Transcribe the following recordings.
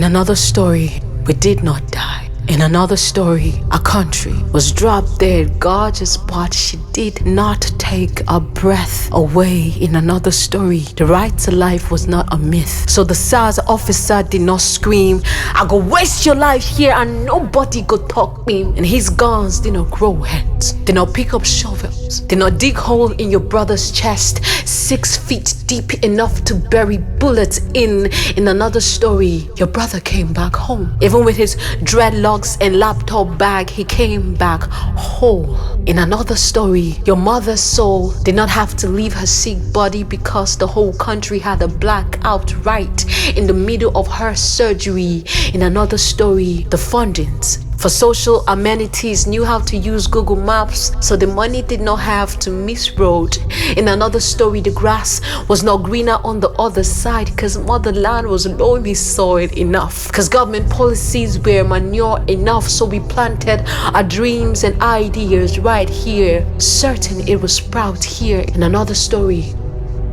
In another story, we did not die. In another story, a country was dropped dead gorgeous, but she did not take a breath away. In another story, the right to life was not a myth. So the SARS officer did not scream, "I go waste your life here and nobody go talk me." And his guns did not grow heads, did not pick up shovels, did not dig hole in your brother's chest 6 feet deep enough to bury bullets in. In another story, your brother came back home. Even with his dreadlocks and laptop bag, he came back whole. In another story, your mother's soul did not have to leave her sick body because the whole country had a blackout right in the middle of her surgery. In another story, the fundings for social amenities knew how to use Google Maps, so the money did not have to miss road. In another story, the grass was not greener on the other side because motherland was loamy soil enough, because government policies were manure enough, so we planted our dreams and ideas right here, certain it will sprout here. In another story,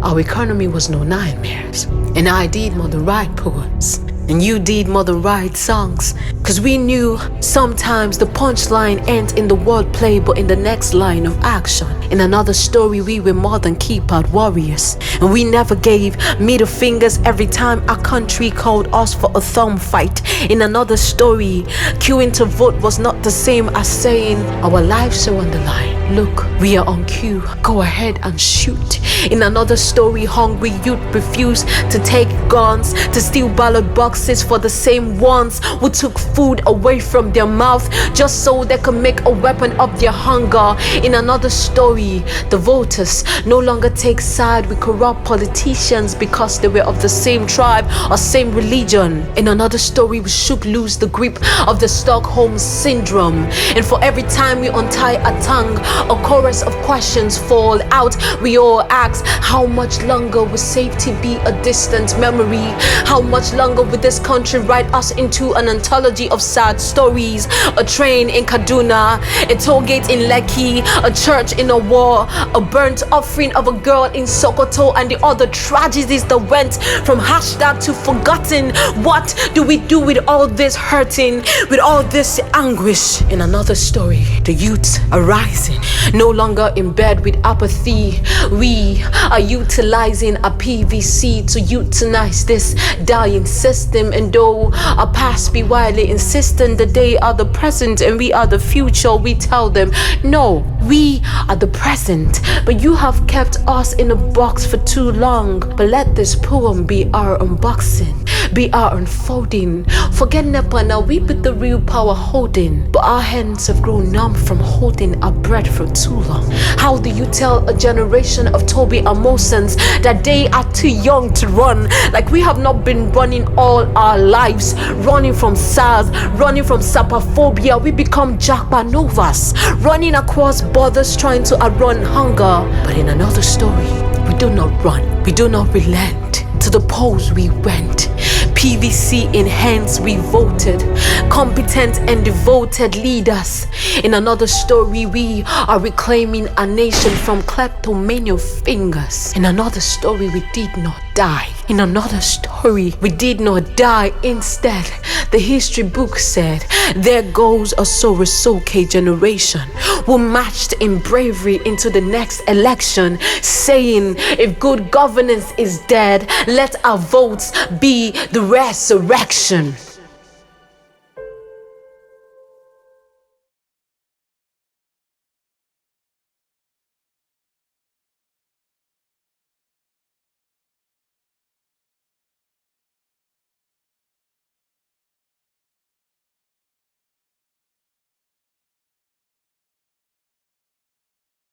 our economy was no nightmares, and I did more than write poems, and you did more than write songs, cause we knew sometimes the punchline ends in the wordplay but in the next line of action. In another story, we were more than keypad warriors, and we never gave middle fingers every time our country called us for a thumb fight. In another story, queuing to vote was not the same as saying our lives are on the line. Look, we are on cue, go ahead and shoot. In another story, hungry youth refused to take guns, to steal ballot boxes for the same ones who took food away from their mouth just so they could make a weapon of their hunger. In another story, the voters no longer take side with corrupt politicians because they were of the same tribe or same religion. In another story, we shook loose the grip of the Stockholm Syndrome, and for every time we untie a tongue, a chorus of questions fall out. We all ask, how much longer will safety be a distant memory? How much longer will this country write us into an anthology of sad stories? A train in Kaduna, a toll gate in Lekki, a church in a war, a burnt offering of a girl in Sokoto, and the other tragedies that went from hashtag to forgotten. What do we do with all this hurting, with all this anguish? In another story, the youths are rising, no longer in bed with apathy. We are utilizing a PVC to euthanize this dying system, and though our past be widely insistent that they are the present and we are the future, we tell them, no, we are the present, but you have kept us in a box for too long. But let this poem be our unboxing, be our unfolding. Forget Nepa now, we put the real power holding, but our hands have grown numb from holding our breath for too long. How do you tell a generation of Toby Amosans that they are too young to run? Like we have not been running all our lives, running from SARS, running from sapophobia. We become Jackpa Novas, running across borders trying to outrun hunger. But in another story, we do not run, we do not relent. To the polls we went, PVC in hands we voted, competent and devoted leaders. In another story, we are reclaiming a nation from kleptomania fingers. In another story, we did not die. In another story, we did not die. Instead, the history book said, there goes a Sorosoke generation who marched in bravery into the next election, saying, if good governance is dead, let our votes be the resurrection.